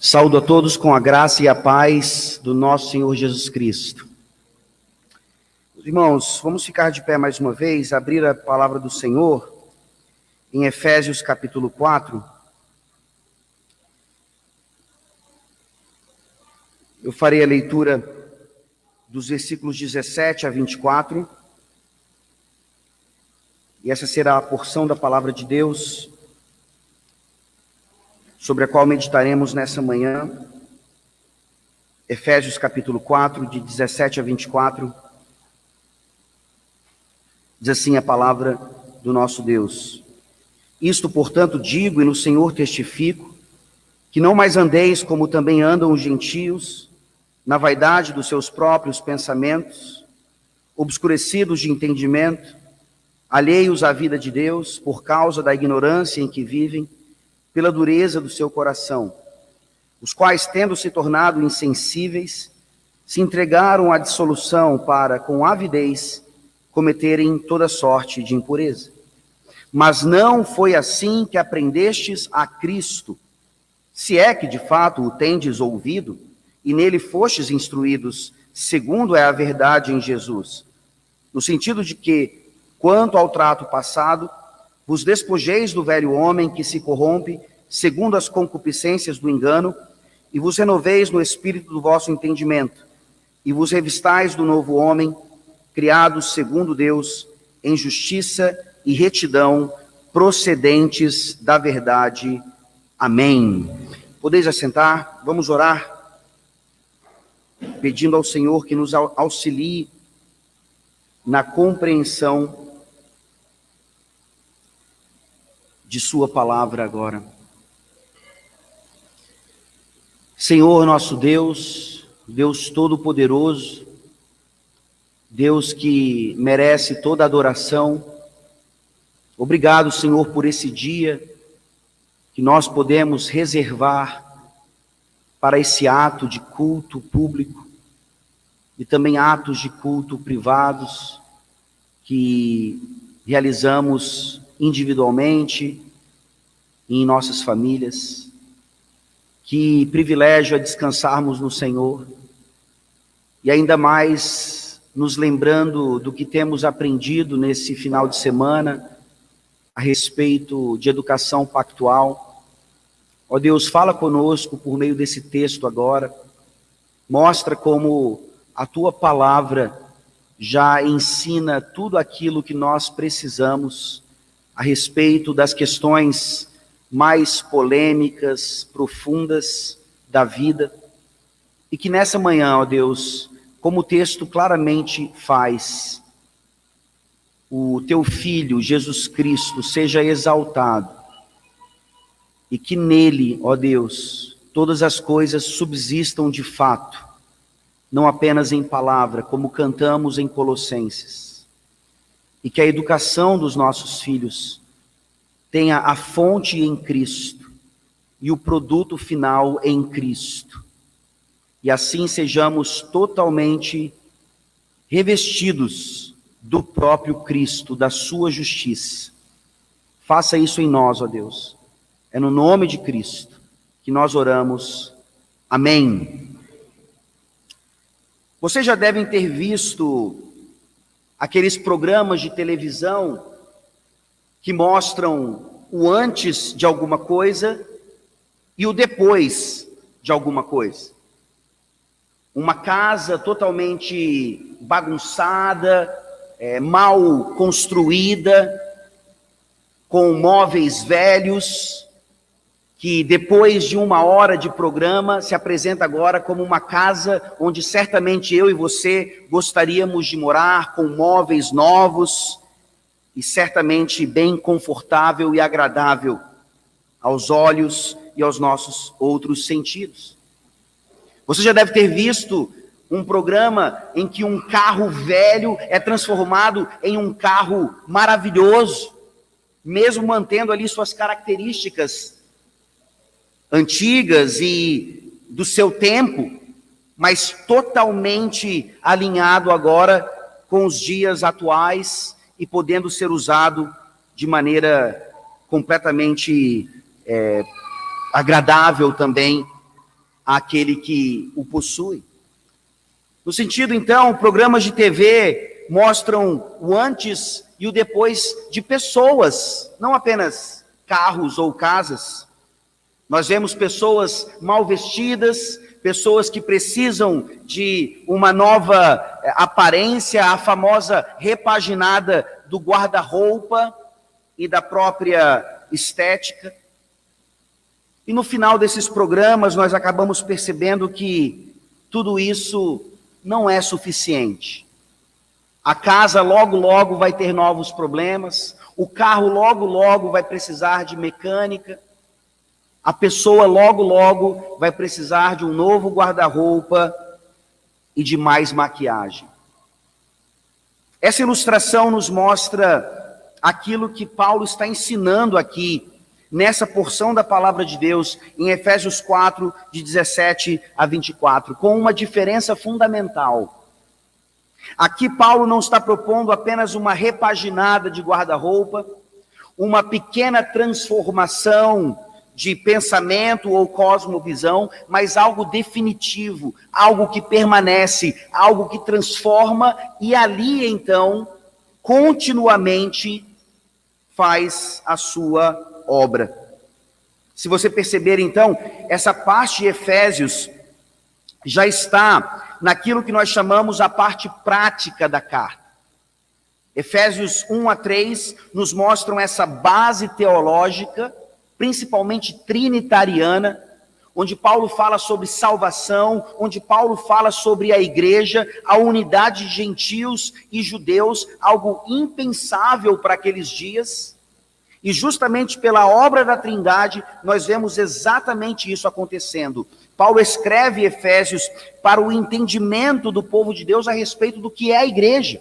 Saúdo a todos com a graça e a paz do nosso Senhor Jesus Cristo. Irmãos, vamos ficar de pé mais uma vez, abrir a palavra do Senhor em Efésios capítulo 4. Eu farei a leitura dos versículos 17 a 24. E essa será a porção da palavra de Deus sobre a qual meditaremos nessa manhã. Efésios capítulo 4, de 17 a 24. Diz assim a palavra do nosso Deus: Isto, portanto, digo e no Senhor testifico, que não mais andeis como também andam os gentios, na vaidade dos seus próprios pensamentos, obscurecidos de entendimento, alheios à vida de Deus, por causa da ignorância em que vivem, pela dureza do seu coração, os quais, tendo se tornado insensíveis, se entregaram à dissolução para, com avidez, cometerem toda sorte de impureza. Mas não foi assim que aprendestes a Cristo, se é que de fato o tendes ouvido, e nele fostes instruídos, segundo é a verdade em Jesus, no sentido de que, quanto ao trato passado, vos despojeis do velho homem que se corrompe segundo as concupiscências do engano, e vos renoveis no espírito do vosso entendimento, e vos revistais do novo homem, criados segundo Deus, em justiça e retidão, procedentes da verdade. Amém. Podeis assentar, vamos orar, pedindo ao Senhor que nos auxilie na compreensão de sua palavra agora. Senhor nosso Deus, Deus Todo-Poderoso, Deus que merece toda adoração, obrigado, Senhor, por esse dia que nós podemos reservar para esse ato de culto público e também atos de culto privados que realizamos individualmente e em nossas famílias. Que privilégio é descansarmos no Senhor e ainda mais nos lembrando do que temos aprendido nesse final de semana a respeito de educação pactual. Ó Deus, fala conosco por meio desse texto agora, mostra como a Tua palavra já ensina tudo aquilo que nós precisamos a respeito das questões mais polêmicas, profundas da vida, e que nessa manhã, ó Deus, como o texto claramente faz, o Teu Filho, Jesus Cristo, seja exaltado, e que nele, ó Deus, todas as coisas subsistam de fato, não apenas em palavra, como cantamos em Colossenses, e que a educação dos nossos filhos tenha a fonte em Cristo e o produto final em Cristo. E assim sejamos totalmente revestidos do próprio Cristo, da sua justiça. Faça isso em nós, ó Deus. É no nome de Cristo que nós oramos. Amém. Vocês já devem ter visto aqueles programas de televisão que mostram o antes de alguma coisa e o depois de alguma coisa. Uma casa totalmente bagunçada, mal construída, com móveis velhos, que depois de 1 hora de programa se apresenta agora como uma casa onde certamente eu e você gostaríamos de morar, com móveis novos, e certamente bem confortável e agradável aos olhos e aos nossos outros sentidos. Você já deve ter visto um programa em que um carro velho é transformado em um carro maravilhoso, mesmo mantendo ali suas características antigas e do seu tempo, mas totalmente alinhado agora com os dias atuais, e podendo ser usado de maneira completamente agradável também àquele que o possui. No sentido, então, programas de TV mostram o antes e o depois de pessoas, não apenas carros ou casas. Nós vemos pessoas mal vestidas, pessoas que precisam de uma nova aparência, a famosa repaginada do guarda-roupa e da própria estética. E no final desses programas nós acabamos percebendo que tudo isso não é suficiente. A casa logo, logo vai ter novos problemas, o carro logo, logo vai precisar de mecânica, a pessoa logo, logo vai precisar de um novo guarda-roupa e de mais maquiagem. Essa ilustração nos mostra aquilo que Paulo está ensinando aqui, nessa porção da palavra de Deus, em Efésios 4, de 17 a 24, com uma diferença fundamental. Aqui Paulo não está propondo apenas uma repaginada de guarda-roupa, uma pequena transformação de pensamento ou cosmovisão, mas algo definitivo, algo que permanece, algo que transforma e ali então, continuamente faz a sua obra. Se você perceber então, essa parte de Efésios já está naquilo que nós chamamos a parte prática da carta. Efésios 1 a 3 nos mostram essa base teológica, principalmente trinitariana, onde Paulo fala sobre salvação, onde Paulo fala sobre a igreja, a unidade de gentios e judeus, algo impensável para aqueles dias. E justamente pela obra da Trindade, nós vemos exatamente isso acontecendo. Paulo escreve Efésios para o entendimento do povo de Deus a respeito do que é a igreja.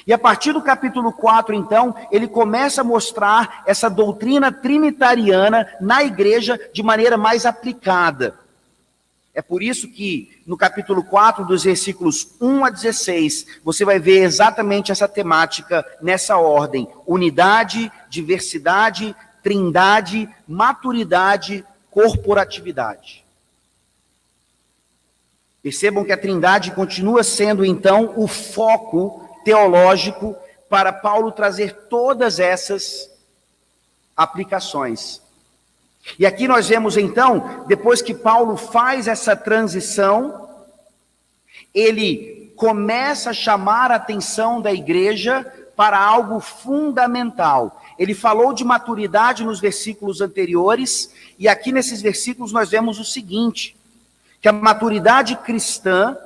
E a partir do capítulo 4, então, ele começa a mostrar essa doutrina trinitariana na igreja de maneira mais aplicada. É por isso que no capítulo 4, dos versículos 1 a 16, você vai ver exatamente essa temática nessa ordem: unidade, diversidade, trindade, maturidade, corporatividade. Percebam que a trindade continua sendo, então, o foco teológico para Paulo trazer todas essas aplicações. E aqui nós vemos então, depois que Paulo faz essa transição, ele começa a chamar a atenção da igreja para algo fundamental. Ele falou de maturidade nos versículos anteriores, e aqui nesses versículos nós vemos o seguinte, que a maturidade cristã,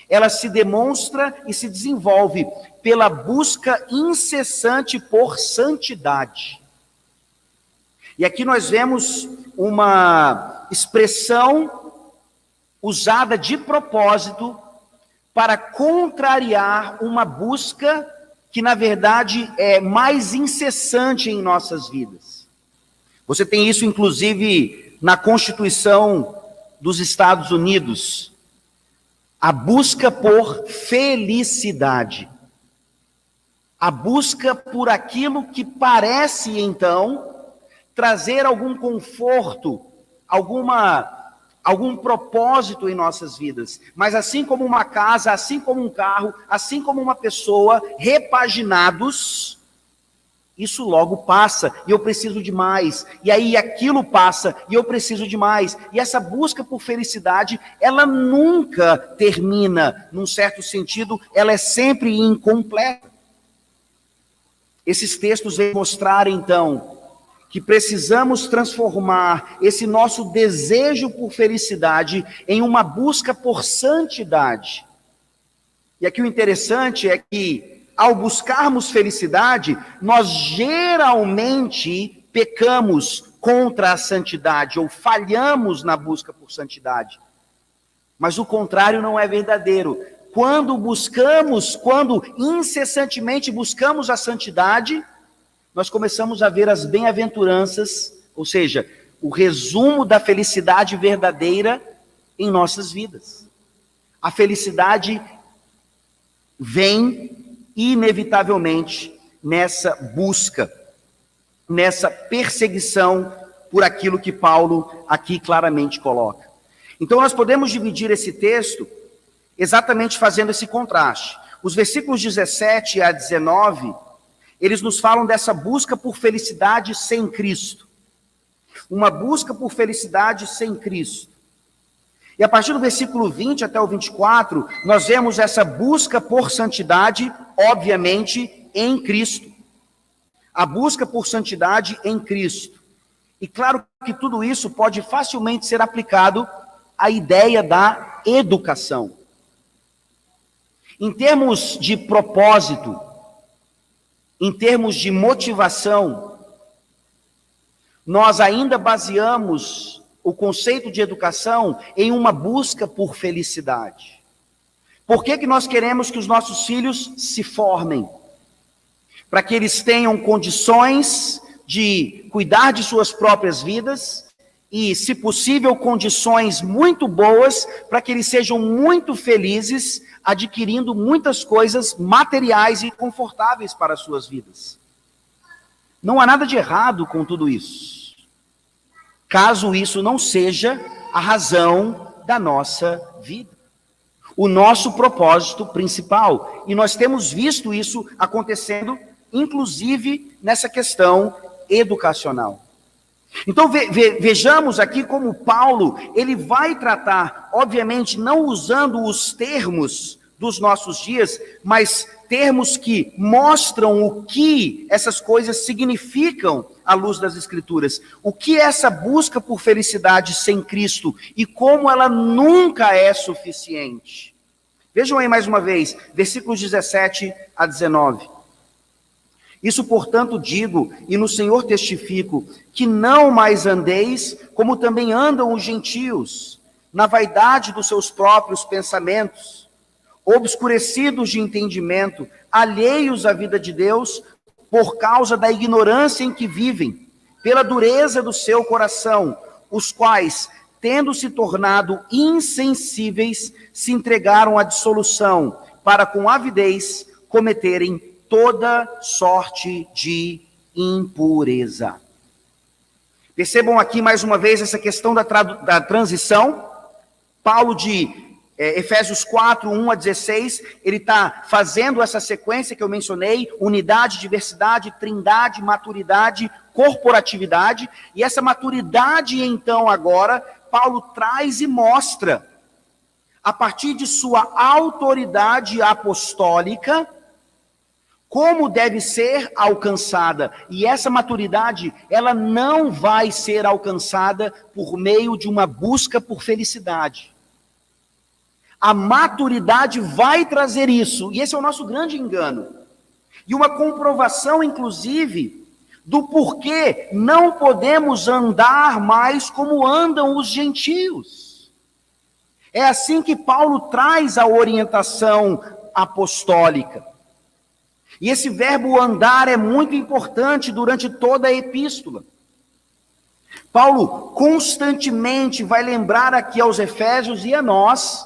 ela se demonstra e se desenvolve pela busca incessante por santidade. E aqui nós vemos uma expressão usada de propósito para contrariar uma busca que, na verdade, é mais incessante em nossas vidas. Você tem isso, inclusive, na Constituição dos Estados Unidos. A busca por felicidade. A busca por aquilo que parece, então, trazer algum conforto, algum propósito em nossas vidas. Mas assim como uma casa, assim como um carro, assim como uma pessoa, repaginados, isso logo passa, e eu preciso de mais. E aí aquilo passa, e eu preciso de mais. E essa busca por felicidade, ela nunca termina, num certo sentido, ela é sempre incompleta. Esses textos vêm mostrar, então, que precisamos transformar esse nosso desejo por felicidade em uma busca por santidade. E aqui o interessante é que, ao buscarmos felicidade, nós geralmente pecamos contra a santidade, ou falhamos na busca por santidade. Mas o contrário não é verdadeiro. Quando incessantemente buscamos a santidade, nós começamos a ver as bem-aventuranças, ou seja, o resumo da felicidade verdadeira em nossas vidas. A felicidade vem inevitavelmente nessa busca, nessa perseguição por aquilo que Paulo aqui claramente coloca. Então nós podemos dividir esse texto exatamente fazendo esse contraste. Os versículos 17 a 19, eles nos falam dessa busca por felicidade sem Cristo. Uma busca por felicidade sem Cristo. E a partir do versículo 20 até o 24, nós vemos essa busca por santidade, obviamente, em Cristo. A busca por santidade em Cristo. E claro que tudo isso pode facilmente ser aplicado à ideia da educação. Em termos de propósito, em termos de motivação, nós ainda baseamos o conceito de educação em uma busca por felicidade. Por que nós queremos que os nossos filhos se formem? Para que eles tenham condições de cuidar de suas próprias vidas e, se possível, condições muito boas para que eles sejam muito felizes, adquirindo muitas coisas materiais e confortáveis para as suas vidas. Não há nada de errado com tudo isso, caso isso não seja a razão da nossa vida, o nosso propósito principal. E nós temos visto isso acontecendo, inclusive nessa questão educacional. Então vejamos aqui como Paulo, ele vai tratar, obviamente não usando os termos dos nossos dias, mas termos que mostram o que essas coisas significam à luz das Escrituras. O que é essa busca por felicidade sem Cristo e como ela nunca é suficiente. Vejam aí mais uma vez, versículos 17 a 19. Isso, portanto, digo, e no Senhor testifico, que não mais andeis como também andam os gentios, na vaidade dos seus próprios pensamentos, obscurecidos de entendimento, alheios à vida de Deus, por causa da ignorância em que vivem, pela dureza do seu coração, os quais, tendo se tornado insensíveis, se entregaram à dissolução, para com avidez cometerem toda sorte de impureza. Percebam aqui mais uma vez essa questão da transição. Paulo de Efésios 4, 1 a 16, ele está fazendo essa sequência que eu mencionei, unidade, diversidade, trindade, maturidade, corporatividade, e essa maturidade então agora, Paulo traz e mostra, a partir de sua autoridade apostólica, como deve ser alcançada. E essa maturidade, ela não vai ser alcançada por meio de uma busca por felicidade. A maturidade vai trazer isso, e esse é o nosso grande engano. E uma comprovação, inclusive, do porquê não podemos andar mais como andam os gentios. É assim que Paulo traz a orientação apostólica. E esse verbo andar é muito importante durante toda a epístola. Paulo constantemente vai lembrar aqui aos Efésios e a nós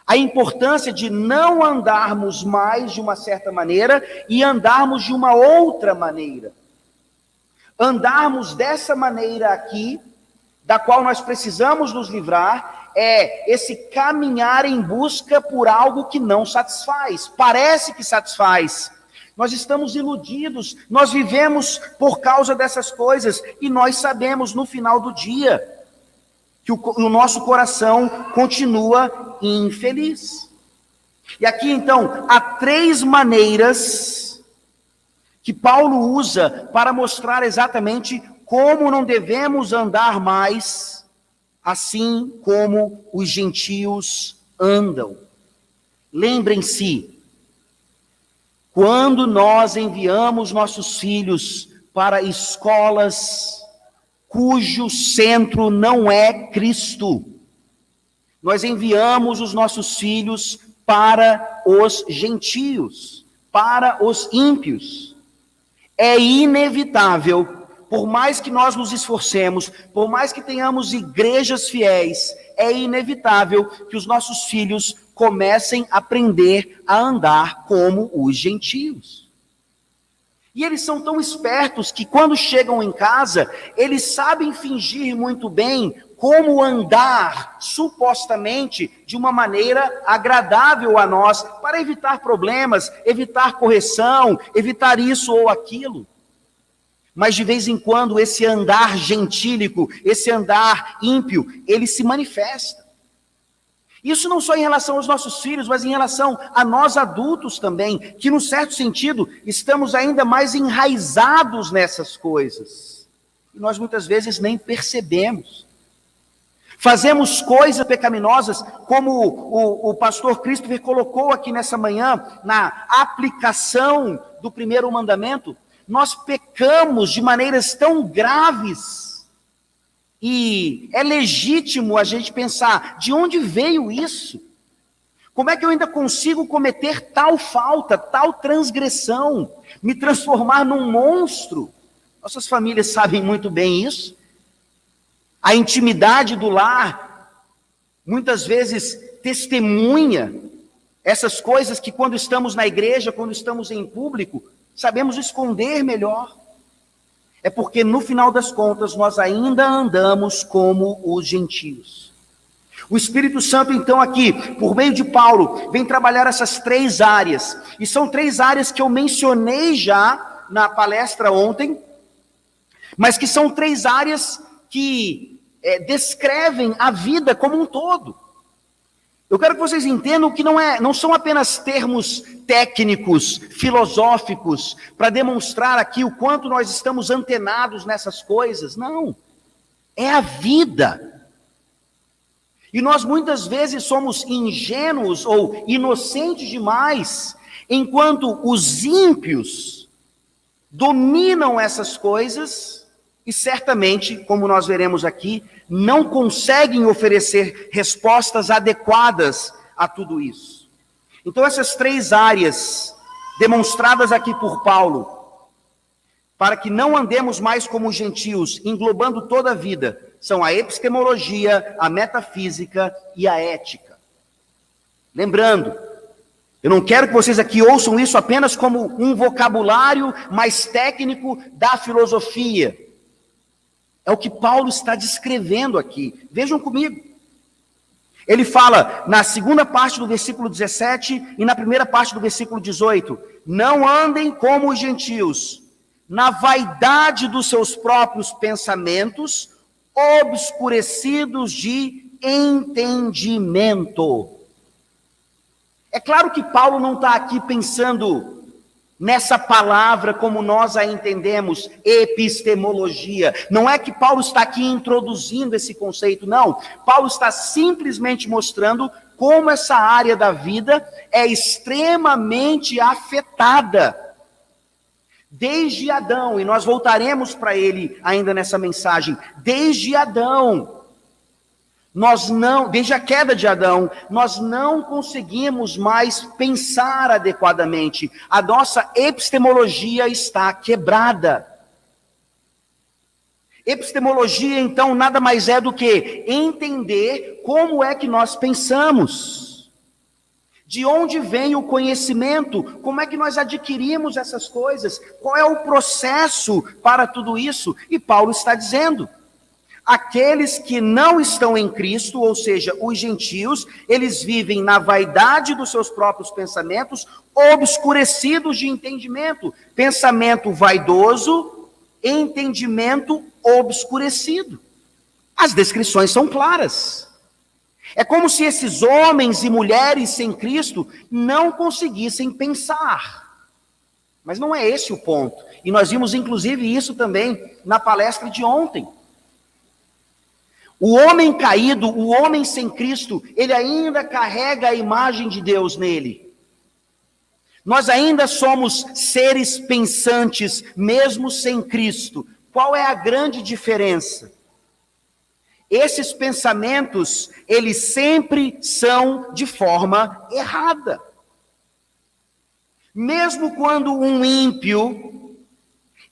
a importância de não andarmos mais de uma certa maneira e andarmos de uma outra maneira. Andarmos dessa maneira aqui, da qual nós precisamos nos livrar, é esse caminhar em busca por algo que não satisfaz. Parece que satisfaz. Nós estamos iludidos, nós vivemos por causa dessas coisas, e nós sabemos no final do dia que o nosso coração continua infeliz. E aqui então, há 3 maneiras que Paulo usa para mostrar exatamente como não devemos andar mais assim como os gentios andam. Lembrem-se, quando nós enviamos nossos filhos para escolas cujo centro não é Cristo, nós enviamos os nossos filhos para os gentios, para os ímpios. É inevitável, por mais que nós nos esforcemos, por mais que tenhamos igrejas fiéis, é inevitável que os nossos filhos comecem a aprender a andar como os gentios. E eles são tão espertos que quando chegam em casa, eles sabem fingir muito bem como andar, supostamente, de uma maneira agradável a nós, para evitar problemas, evitar correção, evitar isso ou aquilo. Mas de vez em quando esse andar gentílico, esse andar ímpio, ele se manifesta. Isso não só em relação aos nossos filhos, mas em relação a nós adultos também, que num certo sentido estamos ainda mais enraizados nessas coisas. E nós muitas vezes nem percebemos. Fazemos coisas pecaminosas, como o pastor Christopher colocou aqui nessa manhã, na aplicação do primeiro mandamento. Nós pecamos de maneiras tão graves. E é legítimo a gente pensar, de onde veio isso? Como é que eu ainda consigo cometer tal falta, tal transgressão, me transformar num monstro? Nossas famílias sabem muito bem isso. A intimidade do lar, muitas vezes testemunha essas coisas que quando estamos na igreja, quando estamos em público, sabemos esconder melhor. É porque no final das contas nós ainda andamos como os gentios. O Espírito Santo então aqui, por meio de Paulo, vem trabalhar essas 3 áreas. E são 3 áreas que eu mencionei já na palestra ontem, mas que são 3 áreas que descrevem a vida como um todo. Eu quero que vocês entendam que não são apenas termos técnicos, filosóficos, para demonstrar aqui o quanto nós estamos antenados nessas coisas. Não. É a vida. E nós muitas vezes somos ingênuos ou inocentes demais, enquanto os ímpios dominam essas coisas e certamente, como nós veremos aqui, não conseguem oferecer respostas adequadas a tudo isso. Então essas 3 áreas demonstradas aqui por Paulo, para que não andemos mais como gentios, englobando toda a vida, são a epistemologia, a metafísica e a ética. Lembrando, eu não quero que vocês aqui ouçam isso apenas como um vocabulário mais técnico da filosofia. É o que Paulo está descrevendo aqui. Vejam comigo. Ele fala na segunda parte do versículo 17 e na primeira parte do versículo 18. Não andem como os gentios, na vaidade dos seus próprios pensamentos, obscurecidos de entendimento. É claro que Paulo não está aqui pensando nessa palavra como nós a entendemos, epistemologia. Não é que Paulo está aqui introduzindo esse conceito, não. Paulo está simplesmente mostrando como essa área da vida é extremamente afetada. Desde Adão, e nós voltaremos para ele ainda nessa mensagem, desde Adão, desde a queda de Adão, nós não conseguimos mais pensar adequadamente. A nossa epistemologia está quebrada. Epistemologia, então, nada mais é do que entender como é que nós pensamos. De onde vem o conhecimento? Como é que nós adquirimos essas coisas? Qual é o processo para tudo isso? E Paulo está dizendo: aqueles que não estão em Cristo, ou seja, os gentios, eles vivem na vaidade dos seus próprios pensamentos, obscurecidos de entendimento. Pensamento vaidoso, entendimento obscurecido. As descrições são claras. É como se esses homens e mulheres sem Cristo não conseguissem pensar. Mas não é esse o ponto. E nós vimos inclusive isso também na palestra de ontem. O homem caído, o homem sem Cristo, ele ainda carrega a imagem de Deus nele. Nós ainda somos seres pensantes, mesmo sem Cristo. Qual é a grande diferença? Esses pensamentos, eles sempre são de forma errada. Mesmo quando um ímpio,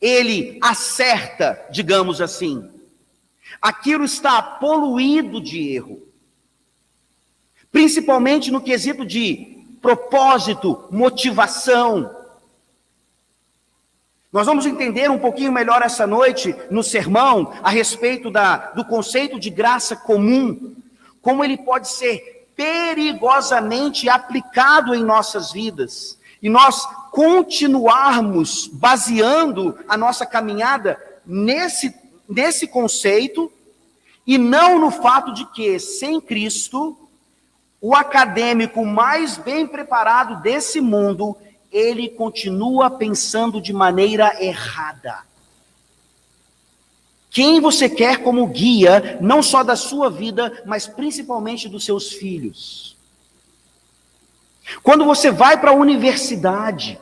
ele acerta, digamos assim, aquilo está poluído de erro. Principalmente no quesito de propósito, motivação. Nós vamos entender um pouquinho melhor essa noite, no sermão, a respeito do conceito de graça comum, como ele pode ser perigosamente aplicado em nossas vidas, e nós continuarmos baseando a nossa caminhada nesse conceito, e não no fato de que, sem Cristo, o acadêmico mais bem preparado desse mundo, ele continua pensando de maneira errada. Quem você quer como guia, não só da sua vida, mas principalmente dos seus filhos? Quando você vai para a universidade,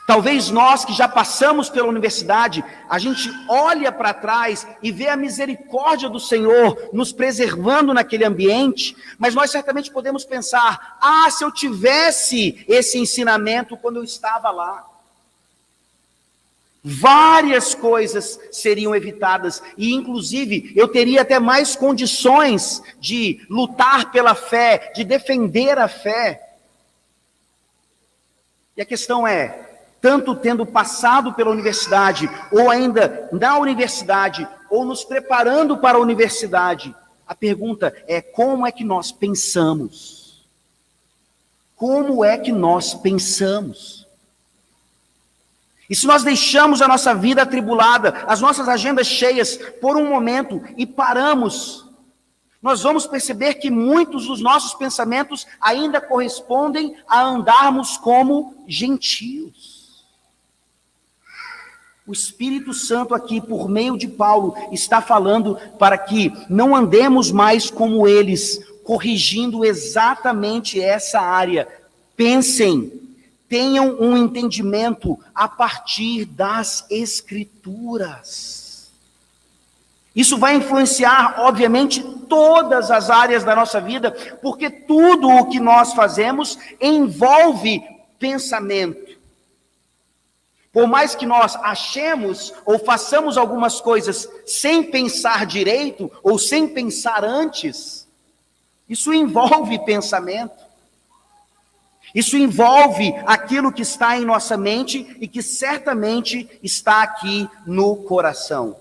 talvez nós que já passamos pela universidade, a gente olha para trás e vê a misericórdia do Senhor nos preservando naquele ambiente, mas nós certamente podemos pensar, se eu tivesse esse ensinamento quando eu estava lá, várias coisas seriam evitadas, e inclusive eu teria até mais condições de lutar pela fé, de defender a fé. E a questão é, tanto tendo passado pela universidade, ou ainda na universidade, ou nos preparando para a universidade, a pergunta é, como é que nós pensamos? Como é que nós pensamos? E se nós deixamos a nossa vida atribulada, as nossas agendas cheias, por um momento, e paramos, nós vamos perceber que muitos dos nossos pensamentos ainda correspondem a andarmos como gentios. O Espírito Santo aqui, por meio de Paulo, está falando para que não andemos mais como eles, corrigindo exatamente essa área. Pensem, tenham um entendimento a partir das Escrituras. Isso vai influenciar, obviamente, todas as áreas da nossa vida, porque tudo o que nós fazemos envolve pensamento. Por mais que nós achemos ou façamos algumas coisas sem pensar direito ou sem pensar antes, isso envolve pensamento. Isso envolve aquilo que está em nossa mente e que certamente está aqui no coração.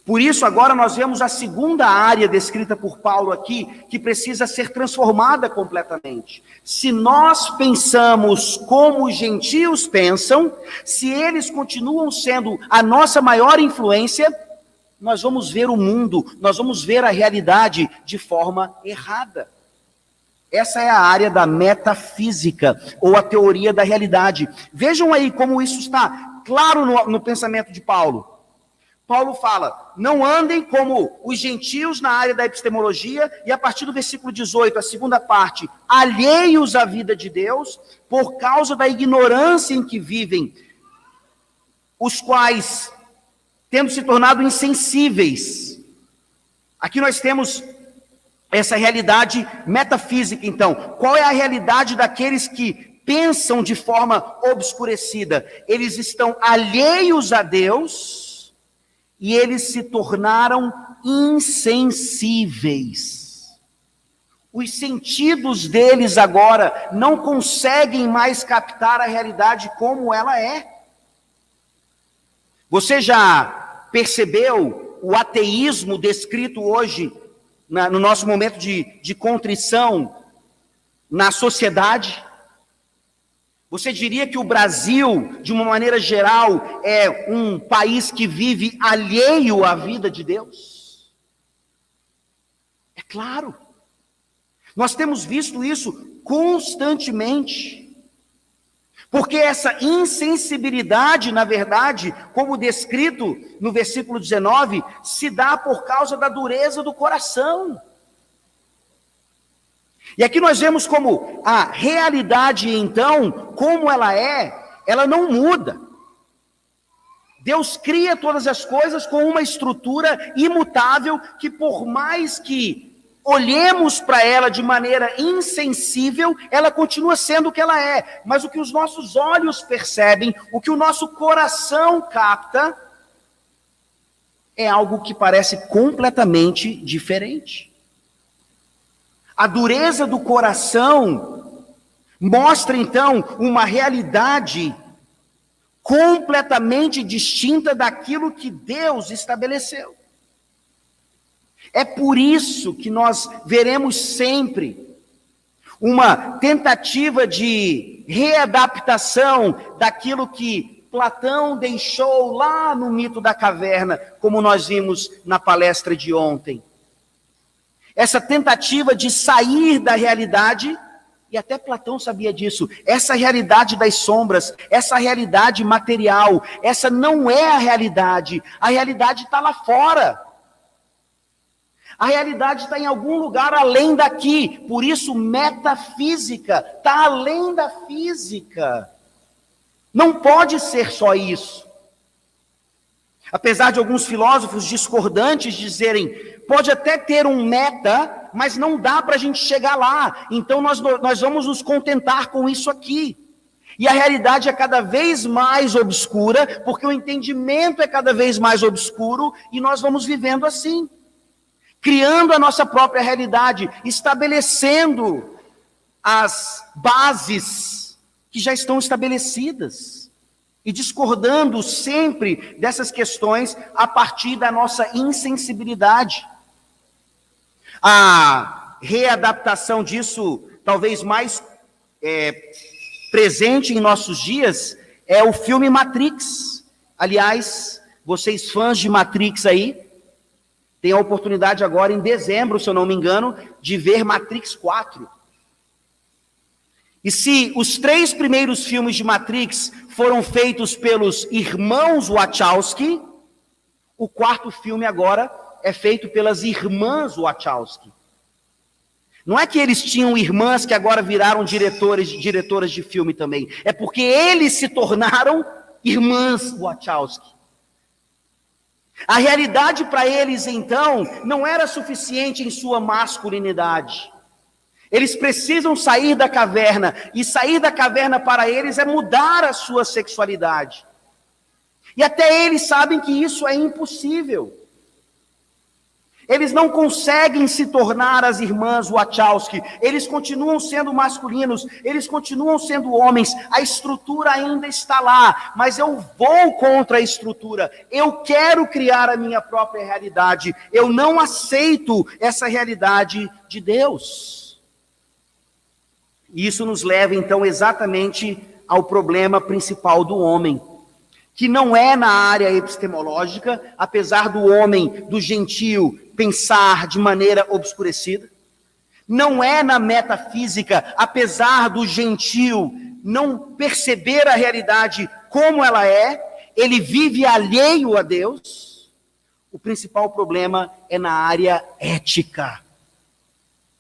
Por isso, agora nós vemos a segunda área descrita por Paulo aqui, que precisa ser transformada completamente. Se nós pensamos como os gentios pensam, se eles continuam sendo a nossa maior influência, nós vamos ver o mundo, nós vamos ver a realidade de forma errada. Essa é a área da metafísica, ou a teoria da realidade. Vejam aí como isso está claro no pensamento de Paulo. Paulo fala, não andem como os gentios na área da epistemologia, e a partir do versículo 18, a segunda parte, alheios à vida de Deus, por causa da ignorância em que vivem, os quais, tendo se tornado insensíveis. Aqui nós temos essa realidade metafísica, então. Qual é a realidade daqueles que pensam de forma obscurecida? Eles estão alheios a Deus, e eles se tornaram insensíveis. Os sentidos deles agora não conseguem mais captar a realidade como ela é. Você já percebeu o ateísmo descrito hoje, no nosso momento de contrição na sociedade? Você diria que o Brasil, de uma maneira geral, é um país que vive alheio à vida de Deus? É claro. Nós temos visto isso constantemente. Porque essa insensibilidade, na verdade, como descrito no versículo 19, se dá por causa da dureza do coração. E aqui nós vemos como a realidade, então, como ela não muda. Deus cria todas as coisas com uma estrutura imutável que, por mais que olhemos para ela de maneira insensível, ela continua sendo o que ela é. Mas o que os nossos olhos percebem, o que o nosso coração capta, é algo que parece completamente diferente. A dureza do coração Mostra, então, uma realidade completamente distinta daquilo que Deus estabeleceu. É por isso que nós veremos sempre uma tentativa de readaptação daquilo que Platão deixou lá no mito da caverna, como nós vimos na palestra de ontem. Essa tentativa de sair da realidade, e até Platão sabia disso, essa realidade das sombras, essa realidade material, essa não é a realidade está lá fora. A realidade está em algum lugar além daqui, por isso metafísica, está além da física. Não pode ser só isso. Apesar de alguns filósofos discordantes dizerem, pode até ter um meta, mas não dá para a gente chegar lá, então nós vamos nos contentar com isso aqui. E a realidade é cada vez mais obscura, porque o entendimento é cada vez mais obscuro, e nós vamos vivendo assim. Criando a nossa própria realidade, estabelecendo as bases que já estão estabelecidas e discordando sempre dessas questões a partir da nossa insensibilidade. A readaptação disso, talvez mais presente em nossos dias, é o filme Matrix. Aliás, vocês fãs de Matrix aí, tem a oportunidade agora, em dezembro, se eu não me engano, de ver Matrix 4. E se os 3 primeiros filmes de Matrix foram feitos pelos irmãos Wachowski, o 4º filme agora é feito pelas irmãs Wachowski. Não é que eles tinham irmãs que agora viraram diretoras de filme também. É porque eles se tornaram irmãs Wachowski. A realidade para eles, então, não era suficiente em sua masculinidade. Eles precisam sair da caverna, e sair da caverna para eles é mudar a sua sexualidade. E até eles sabem que isso é impossível. Eles não conseguem se tornar as irmãs Wachowski, eles continuam sendo masculinos, eles continuam sendo homens, a estrutura ainda está lá, mas eu vou contra a estrutura, eu quero criar a minha própria realidade, eu não aceito essa realidade de Deus. E isso nos leva então exatamente ao problema principal do homem, que não é na área epistemológica, apesar do homem, do gentio, pensar de maneira obscurecida. Não é na metafísica, apesar do gentio não perceber a realidade como ela é, ele vive alheio a Deus. O principal problema é na área ética.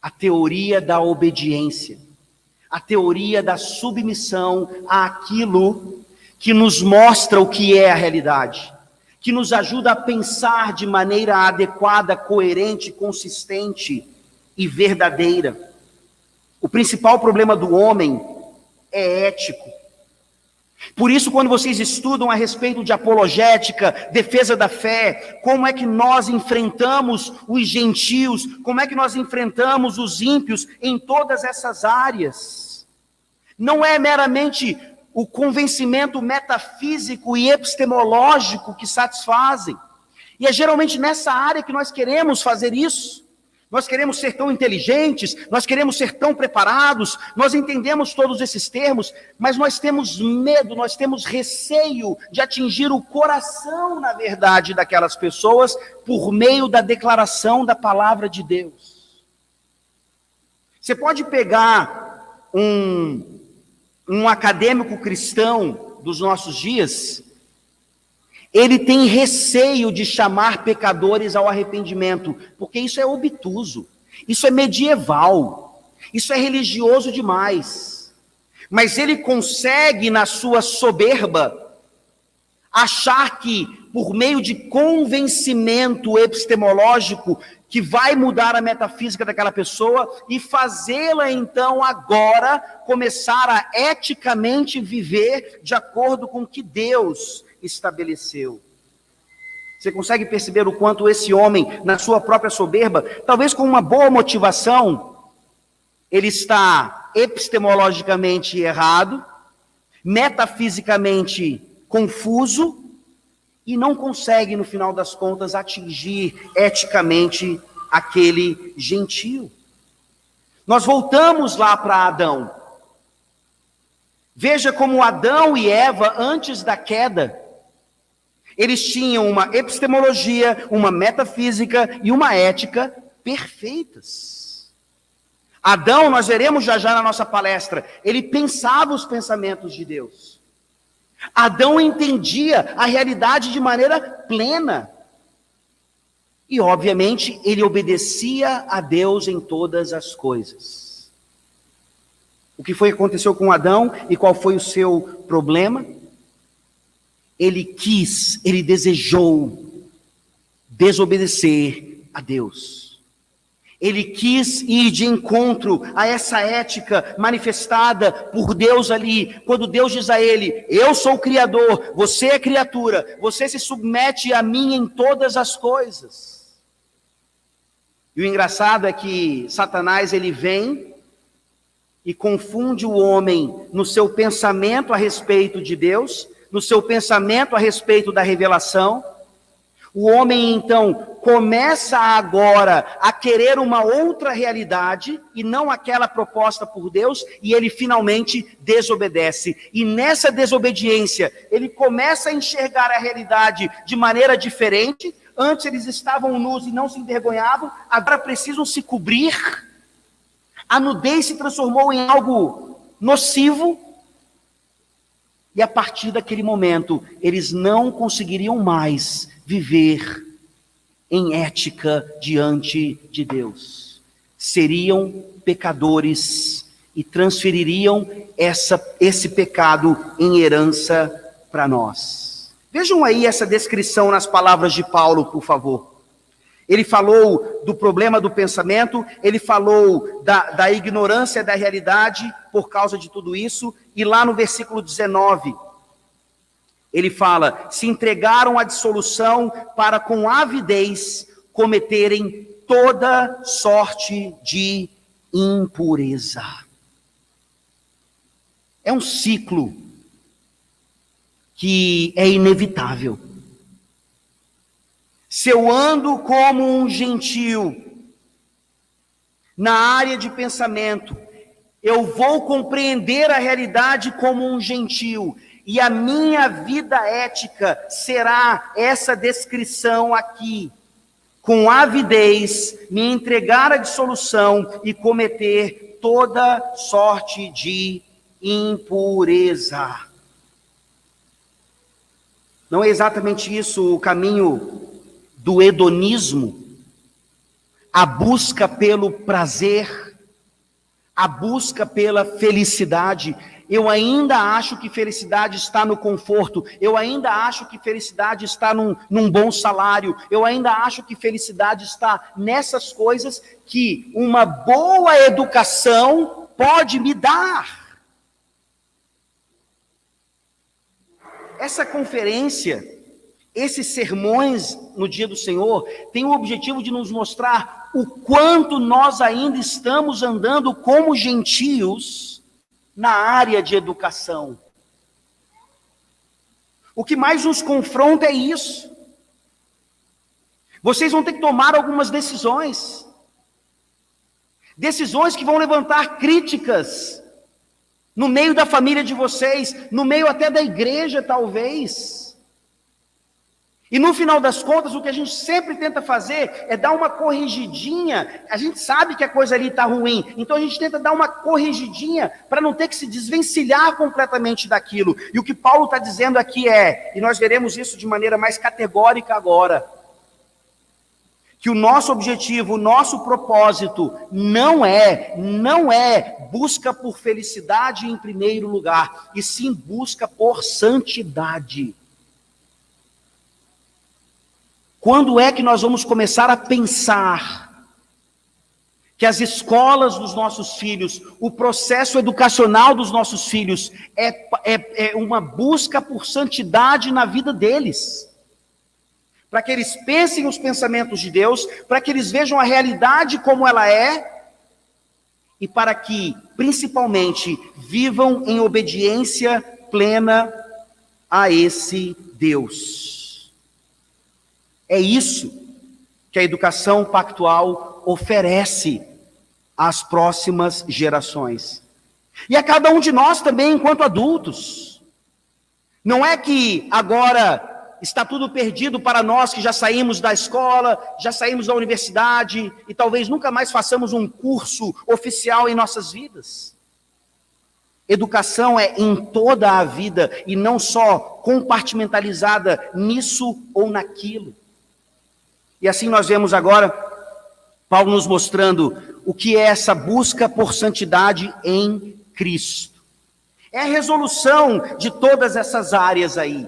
A teoria da obediência, a teoria da submissão àquilo que nos mostra o que é a realidade, que nos ajuda a pensar de maneira adequada, coerente, consistente e verdadeira. O principal problema do homem é ético. Por isso, quando vocês estudam a respeito de apologética, defesa da fé, como é que nós enfrentamos os gentios, como é que nós enfrentamos os ímpios em todas essas áreas, não é meramente o convencimento metafísico e epistemológico que satisfazem. E é geralmente nessa área que nós queremos fazer isso. Nós queremos ser tão inteligentes, nós queremos ser tão preparados, nós entendemos todos esses termos, mas nós temos medo, nós temos receio de atingir o coração, na verdade, daquelas pessoas por meio da declaração da palavra de Deus. Você pode pegar um acadêmico cristão dos nossos dias, ele tem receio de chamar pecadores ao arrependimento, porque isso é obtuso, isso é medieval, isso é religioso demais. Mas ele consegue, na sua soberba, achar que, por meio de convencimento epistemológico, que vai mudar a metafísica daquela pessoa e fazê-la, então, agora, começar a eticamente viver de acordo com o que Deus estabeleceu. Você consegue perceber o quanto esse homem, na sua própria soberba, talvez com uma boa motivação, ele está epistemologicamente errado, metafisicamente confuso, e não consegue, no final das contas, atingir eticamente aquele gentio. Nós voltamos lá para Adão. Veja como Adão e Eva, antes da queda, eles tinham uma epistemologia, uma metafísica e uma ética perfeitas. Adão, nós veremos já na nossa palestra, ele pensava os pensamentos de Deus. Adão entendia a realidade de maneira plena. E, obviamente, ele obedecia a Deus em todas as coisas. O que foi que aconteceu com Adão e qual foi o seu problema? Ele desejou desobedecer a Deus. Ele quis ir de encontro a essa ética manifestada por Deus ali, quando Deus diz a ele: eu sou o Criador, você é criatura, você se submete a mim em todas as coisas. E o engraçado é que Satanás, ele vem e confunde o homem no seu pensamento a respeito de Deus, no seu pensamento a respeito da revelação. O homem, então, começa agora a querer uma outra realidade e não aquela proposta por Deus, e ele finalmente desobedece. E nessa desobediência, ele começa a enxergar a realidade de maneira diferente. Antes eles estavam nus e não se envergonhavam, agora precisam se cobrir. A nudez se transformou em algo nocivo. E a partir daquele momento, eles não conseguiriam mais viver em ética diante de Deus. Seriam pecadores e transfeririam esse pecado em herança para nós. Vejam aí essa descrição nas palavras de Paulo, por favor. Ele falou do problema do pensamento, ele falou da ignorância da realidade por causa de tudo isso, e lá no versículo 19, ele fala: se entregaram à dissolução para com avidez cometerem toda sorte de impureza. É um ciclo que é inevitável. Se eu ando como um gentio na área de pensamento, eu vou compreender a realidade como um gentio, e a minha vida ética será essa descrição aqui: com avidez, me entregar à dissolução e cometer toda sorte de impureza. Não é exatamente isso o caminho do hedonismo? A busca pelo prazer, a busca pela felicidade. Eu ainda acho que felicidade está no conforto, eu ainda acho que felicidade está num bom salário, eu ainda acho que felicidade está nessas coisas que uma boa educação pode me dar. Essa conferência, esses sermões no Dia do Senhor, tem o objetivo de nos mostrar o quanto nós ainda estamos andando como gentios na área de educação. O que mais nos confronta é isso. Vocês vão ter que tomar algumas decisões. Decisões que vão levantar críticas no meio da família de vocês, no meio até da igreja, talvez. E no final das contas, o que a gente sempre tenta fazer é dar uma corrigidinha. A gente sabe que a coisa ali está ruim, então a gente tenta dar uma corrigidinha para não ter que se desvencilhar completamente daquilo. E o que Paulo está dizendo aqui é, e nós veremos isso de maneira mais categórica agora, que o nosso objetivo, o nosso propósito não é busca por felicidade em primeiro lugar, e sim busca por santidade. Quando é que nós vamos começar a pensar que as escolas dos nossos filhos, o processo educacional dos nossos filhos é uma busca por santidade na vida deles? Para que eles pensem os pensamentos de Deus, para que eles vejam a realidade como ela é, e para que, principalmente, vivam em obediência plena a esse Deus. É isso que a educação pactual oferece às próximas gerações. E a cada um de nós também, enquanto adultos. Não é que agora está tudo perdido para nós que já saímos da escola, já saímos da universidade e talvez nunca mais façamos um curso oficial em nossas vidas. Educação é em toda a vida e não só compartimentalizada nisso ou naquilo. E assim nós vemos agora Paulo nos mostrando o que é essa busca por santidade em Cristo. É a resolução de todas essas áreas aí.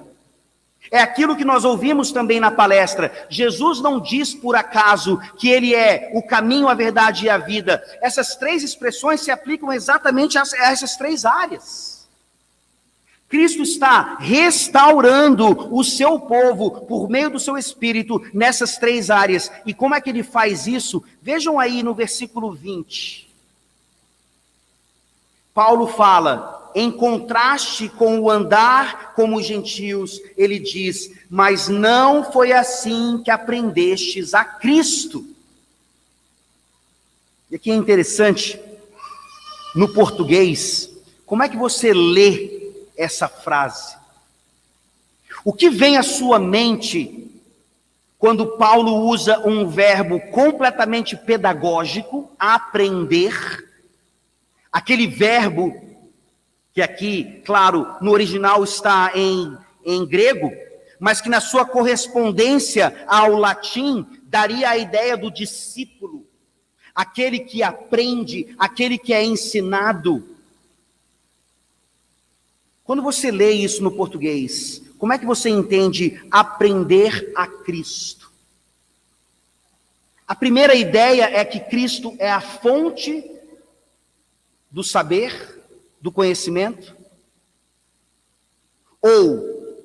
É aquilo que nós ouvimos também na palestra. Jesus não diz por acaso que ele é o caminho, a verdade e a vida. Essas três expressões se aplicam exatamente a essas três áreas. Cristo está restaurando o seu povo por meio do seu Espírito nessas três áreas. E como é que ele faz isso? Vejam aí no versículo 20. Paulo fala, em contraste com o andar como os gentios, ele diz, mas não foi assim que aprendestes a Cristo. E aqui é interessante, no português, como é que você lê essa frase? O que vem à sua mente quando Paulo usa um verbo completamente pedagógico, aprender? Aquele verbo que aqui, claro, no original está em grego, mas que na sua correspondência ao latim daria a ideia do discípulo, aquele que aprende, aquele que é ensinado. Quando você lê isso no português, como é que você entende aprender a Cristo? A primeira ideia é que Cristo é a fonte do saber, do conhecimento, ou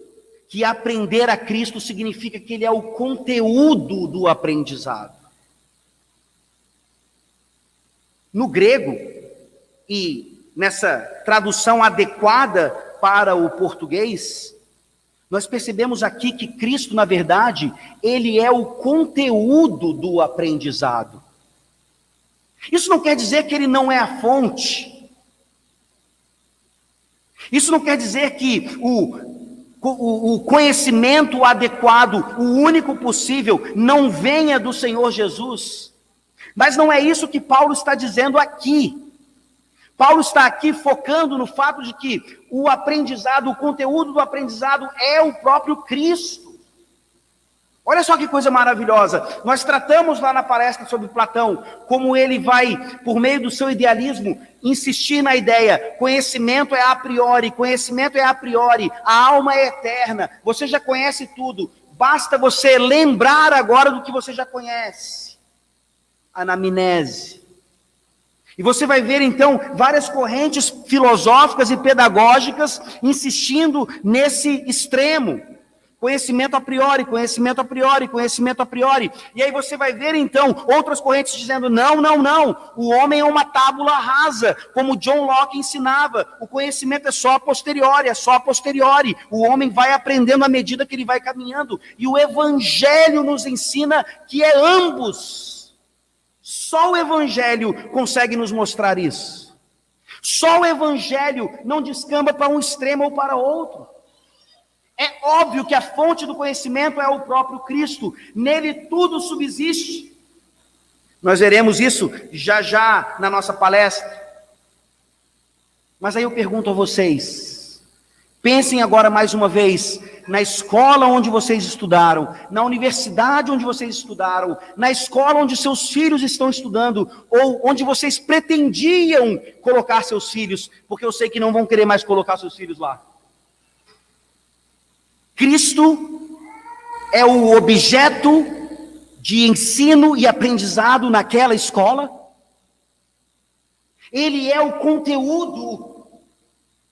que aprender a Cristo significa que ele é o conteúdo do aprendizado. No grego, e nessa tradução adequada para o português, nós percebemos aqui que Cristo, na verdade, ele é o conteúdo do aprendizado. Isso não quer dizer que ele não é a fonte. Isso não quer dizer que o conhecimento adequado, o único possível, não venha do Senhor Jesus. Mas não é isso que Paulo está dizendo aqui. Paulo está aqui focando no fato de que o aprendizado, o conteúdo do aprendizado é o próprio Cristo. Olha só que coisa maravilhosa. Nós tratamos lá na palestra sobre Platão, como ele vai, por meio do seu idealismo, insistir na ideia, conhecimento é a priori, conhecimento é a priori, a alma é eterna, você já conhece tudo, basta você lembrar agora do que você já conhece. Anamnese. E você vai ver então várias correntes filosóficas e pedagógicas insistindo nesse extremo. Conhecimento a priori, conhecimento a priori, conhecimento a priori. E aí você vai ver então outras correntes dizendo não, o homem é uma tábula rasa, como John Locke ensinava, o conhecimento é só a posteriori, é só a posteriori, o homem vai aprendendo à medida que ele vai caminhando, e o Evangelho nos ensina que é ambos. Só o Evangelho consegue nos mostrar isso. Só o Evangelho não descamba para um extremo ou para outro. É óbvio que a fonte do conhecimento é o próprio Cristo. Nele tudo subsiste. Nós veremos isso já na nossa palestra. Mas aí eu pergunto a vocês. Pensem agora mais uma vez na escola onde vocês estudaram, na universidade onde vocês estudaram, na escola onde seus filhos estão estudando, ou onde vocês pretendiam colocar seus filhos, porque eu sei que não vão querer mais colocar seus filhos lá. Cristo é o objeto de ensino e aprendizado naquela escola. Ele é o conteúdo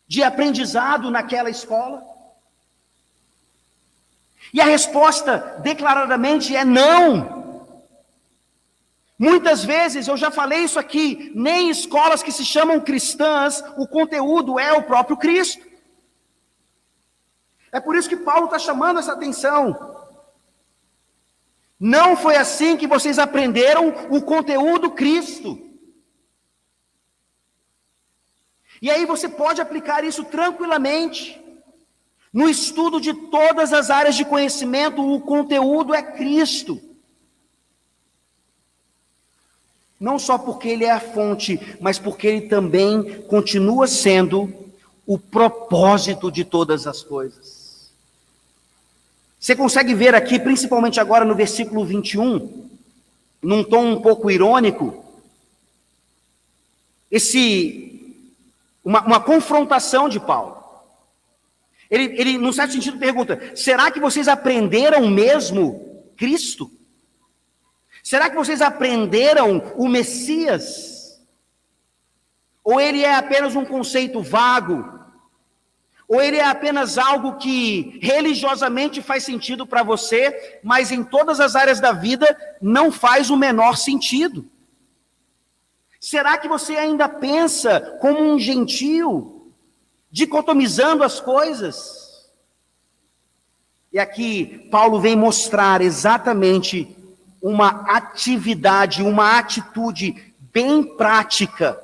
de aprendizado naquela escola. E a resposta declaradamente é não. Muitas vezes, eu já falei isso aqui, nem em escolas que se chamam cristãs, o conteúdo é o próprio Cristo. É por isso que Paulo está chamando essa atenção. Não foi assim que vocês aprenderam o conteúdo Cristo. E aí você pode aplicar isso tranquilamente. No estudo de todas as áreas de conhecimento, o conteúdo é Cristo. Não só porque ele é a fonte, mas porque ele também continua sendo o propósito de todas as coisas. Você consegue ver aqui, principalmente agora no versículo 21, num tom um pouco irônico, uma confrontação de Paulo. Ele, num certo sentido, pergunta: será que vocês aprenderam mesmo Cristo? Será que vocês aprenderam o Messias? Ou ele é apenas um conceito vago? Ou ele é apenas algo que religiosamente faz sentido para você, mas em todas as áreas da vida não faz o menor sentido? Será que você ainda pensa como um gentio, dicotomizando as coisas? E aqui Paulo vem mostrar exatamente uma atividade, uma atitude bem prática,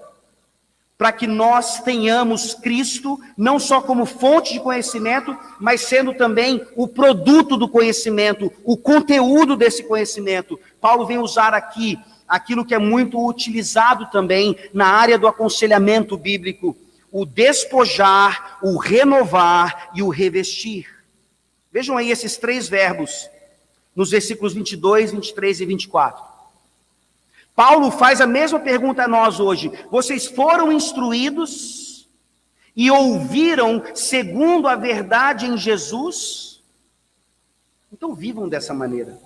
para que nós tenhamos Cristo, não só como fonte de conhecimento, mas sendo também o produto do conhecimento, o conteúdo desse conhecimento. Paulo vem usar aqui aquilo que é muito utilizado também na área do aconselhamento bíblico: o despojar, o renovar e o revestir. Vejam aí esses três verbos, nos versículos 22, 23 e 24. Paulo faz a mesma pergunta a nós hoje: vocês foram instruídos e ouviram segundo a verdade em Jesus? Então vivam dessa maneira.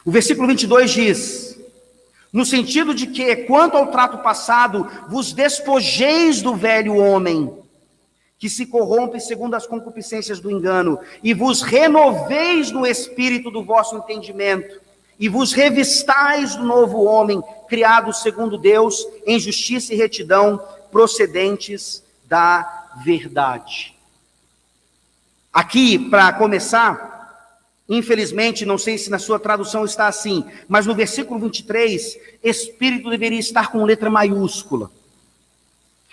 O versículo 22 diz, no sentido de que, quanto ao trato passado, vos despojeis do velho homem, que se corrompe segundo as concupiscências do engano, e vos renoveis no espírito do vosso entendimento, e vos revistais do novo homem, criado segundo Deus, em justiça e retidão, procedentes da verdade. Aqui, para começar, infelizmente, não sei se na sua tradução está assim, mas no versículo 23, espírito deveria estar com letra maiúscula.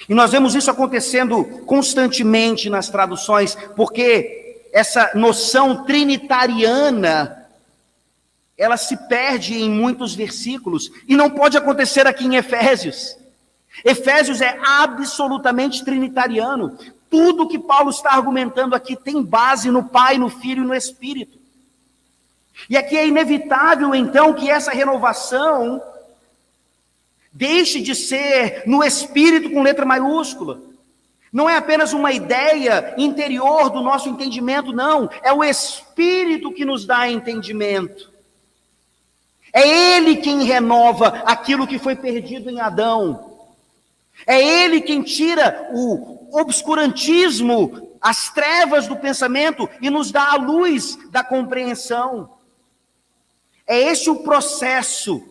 E nós vemos isso acontecendo constantemente nas traduções, porque essa noção trinitariana, ela se perde em muitos versículos, e não pode acontecer aqui em Efésios. Efésios é absolutamente trinitariano. Tudo que Paulo está argumentando aqui tem base no Pai, no Filho e no Espírito. E aqui é inevitável, então, que essa renovação deixe de ser no Espírito com letra maiúscula. Não é apenas uma ideia interior do nosso entendimento, não. É o Espírito que nos dá entendimento. É Ele quem renova aquilo que foi perdido em Adão. É Ele quem tira o obscurantismo, as trevas do pensamento e nos dá a luz da compreensão. É esse o processo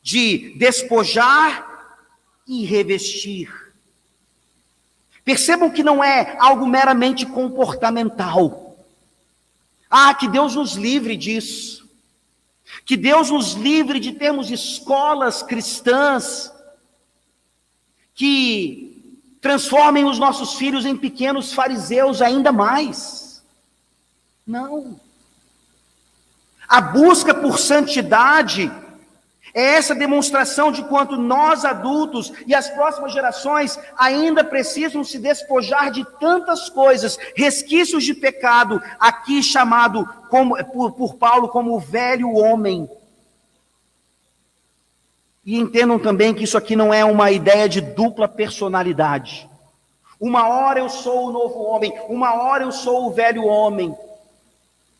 de despojar e revestir. Percebam que não é algo meramente comportamental. Que Deus nos livre disso. Que Deus nos livre de termos escolas cristãs que transformem os nossos filhos em pequenos fariseus ainda mais. Não. A busca por santidade é essa demonstração de quanto nós adultos e as próximas gerações ainda precisam se despojar de tantas coisas, resquícios de pecado, aqui chamado por Paulo como o velho homem. E entendam também que isso aqui não é uma ideia de dupla personalidade. Uma hora eu sou o novo homem, uma hora eu sou o velho homem.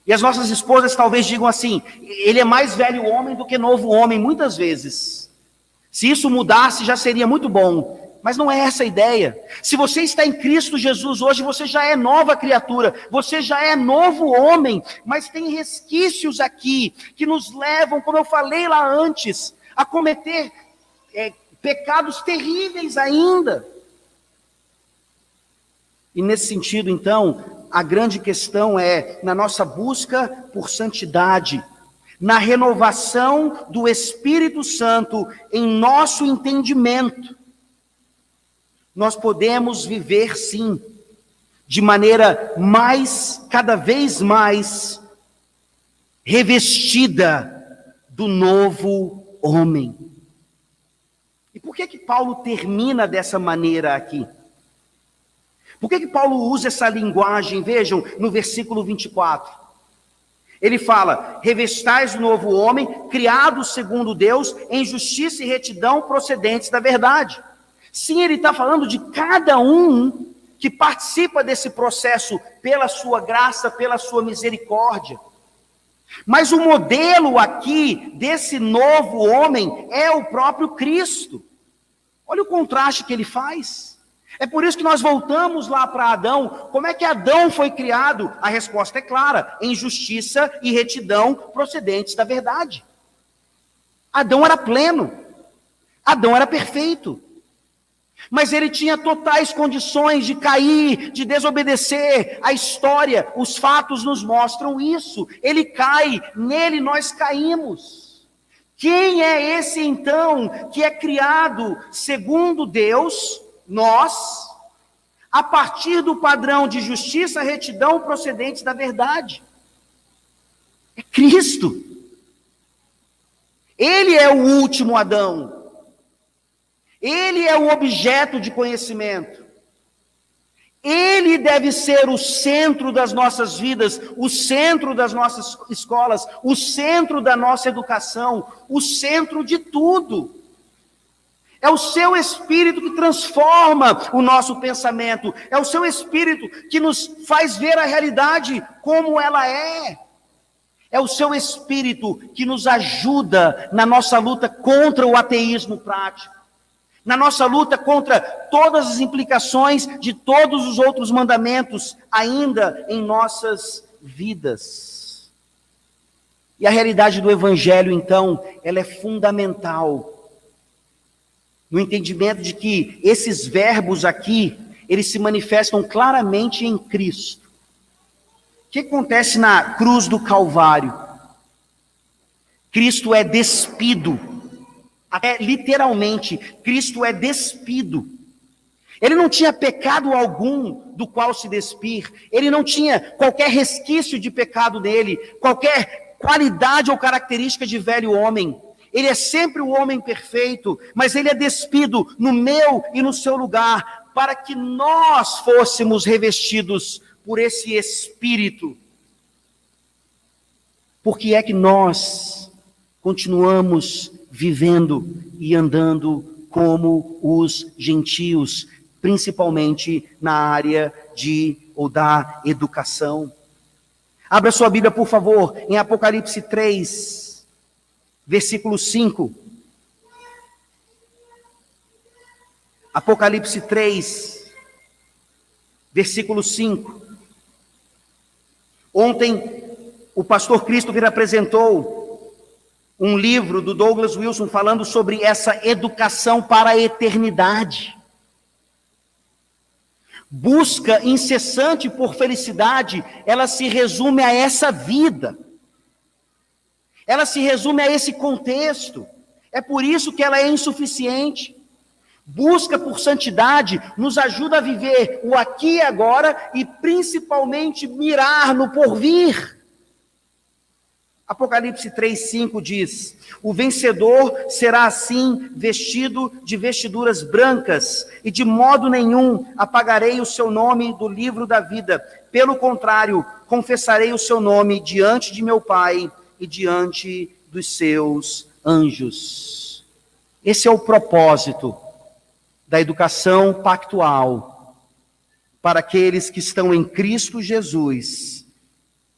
E as nossas esposas talvez digam assim: ele é mais velho homem do que novo homem, muitas vezes. Se isso mudasse, já seria muito bom. Mas não é essa a ideia. Se você está em Cristo Jesus hoje, você já é nova criatura, você já é novo homem, mas tem resquícios aqui que nos levam, como eu falei lá antes, a cometer pecados terríveis ainda. E nesse sentido, então, a grande questão é, na nossa busca por santidade, na renovação do Espírito Santo em nosso entendimento, nós podemos viver, sim, de maneira cada vez mais revestida do novo homem. E por que Paulo termina dessa maneira aqui? Por que Paulo usa essa linguagem? Vejam, no versículo 24. Ele fala, revestais o novo homem, criado segundo Deus, em justiça e retidão procedentes da verdade. Sim, ele está falando de cada um que participa desse processo pela sua graça, pela sua misericórdia. Mas o modelo aqui desse novo homem é o próprio Cristo. Olha o contraste que ele faz. É por isso que nós voltamos lá para Adão. Como é que Adão foi criado? A resposta é clara, em justiça e retidão procedentes da verdade. Adão era pleno, Adão era perfeito, mas ele tinha totais condições de cair, de desobedecer. A história, os fatos nos mostram isso. Ele cai, nele nós caímos. Quem é esse então que é criado segundo Deus? Nós, a partir do padrão de justiça, retidão procedentes da verdade. É Cristo. Ele é o último Adão. Ele é o objeto de conhecimento. Ele deve ser o centro das nossas vidas, o centro das nossas escolas, o centro da nossa educação, o centro de tudo. É o seu Espírito que transforma o nosso pensamento. É o seu Espírito que nos faz ver a realidade como ela é. É o seu Espírito que nos ajuda na nossa luta contra o ateísmo prático. Na nossa luta contra todas as implicações de todos os outros mandamentos ainda em nossas vidas. E a realidade do Evangelho, então, ela é fundamental no entendimento de que esses verbos aqui, eles se manifestam claramente em Cristo. O que acontece na cruz do Calvário? Cristo é despido, até literalmente, Cristo é despido. Ele não tinha pecado algum do qual se despir, ele não tinha qualquer resquício de pecado nele, qualquer qualidade ou característica de velho homem. Ele é sempre o homem perfeito, mas ele é despido no meu e no seu lugar, para que nós fôssemos revestidos por esse Espírito. Por que é que nós continuamos vivendo e andando como os gentios, principalmente na área da educação? Abra sua Bíblia, por favor, em Apocalipse 3, versículo 5. Apocalipse 3, versículo 5. Ontem, o pastor Christopher apresentou um livro do Douglas Wilson falando sobre essa educação para a eternidade. Busca incessante por felicidade, ela se resume a essa vida. Ela se resume a esse contexto. É por isso que ela é insuficiente. Busca por santidade nos ajuda a viver o aqui e agora e principalmente mirar no porvir. Apocalipse 3:5 diz: o vencedor será assim vestido de vestiduras brancas, e de modo nenhum apagarei o seu nome do livro da vida. Pelo contrário, confessarei o seu nome diante de meu Pai e diante dos seus anjos. Esse é o propósito da educação pactual para aqueles que estão em Cristo Jesus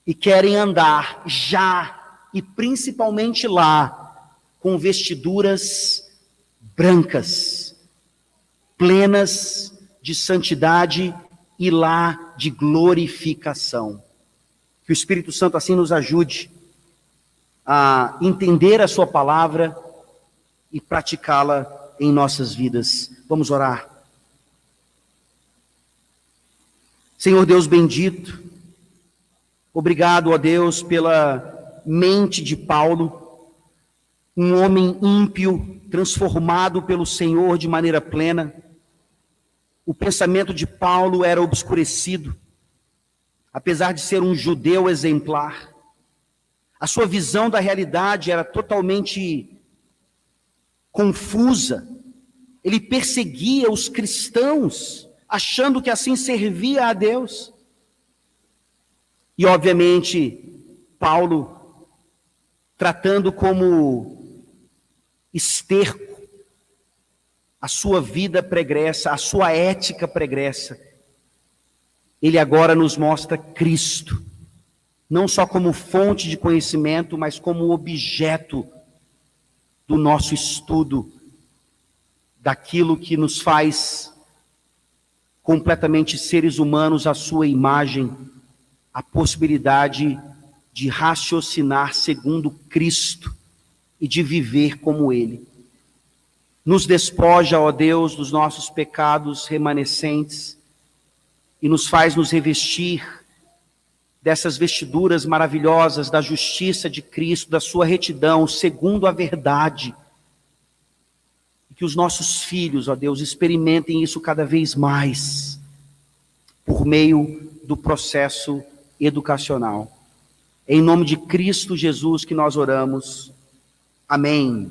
e querem andar já e principalmente lá com vestiduras brancas, plenas de santidade e lá de glorificação. Que o Espírito Santo assim nos ajude a entender a sua palavra e praticá-la em nossas vidas. Vamos orar. Senhor Deus bendito, obrigado, ó Deus, pela mente de Paulo, um homem ímpio, transformado pelo Senhor de maneira plena. O pensamento de Paulo era obscurecido, apesar de ser um judeu exemplar. A sua visão da realidade era totalmente confusa. Ele perseguia os cristãos, achando que assim servia a Deus. E, obviamente, Paulo, tratando como esterco a sua vida pregressa, a sua ética pregressa, ele agora nos mostra Cristo, não só como fonte de conhecimento, mas como objeto do nosso estudo, daquilo que nos faz completamente seres humanos à sua imagem, a possibilidade de raciocinar segundo Cristo e de viver como Ele. Nos despoja, ó Deus, dos nossos pecados remanescentes e nos faz nos revestir dessas vestiduras maravilhosas da justiça de Cristo, da sua retidão, segundo a verdade. E que os nossos filhos, ó Deus, experimentem isso cada vez mais, por meio do processo educacional. Em nome de Cristo Jesus que nós oramos. Amém.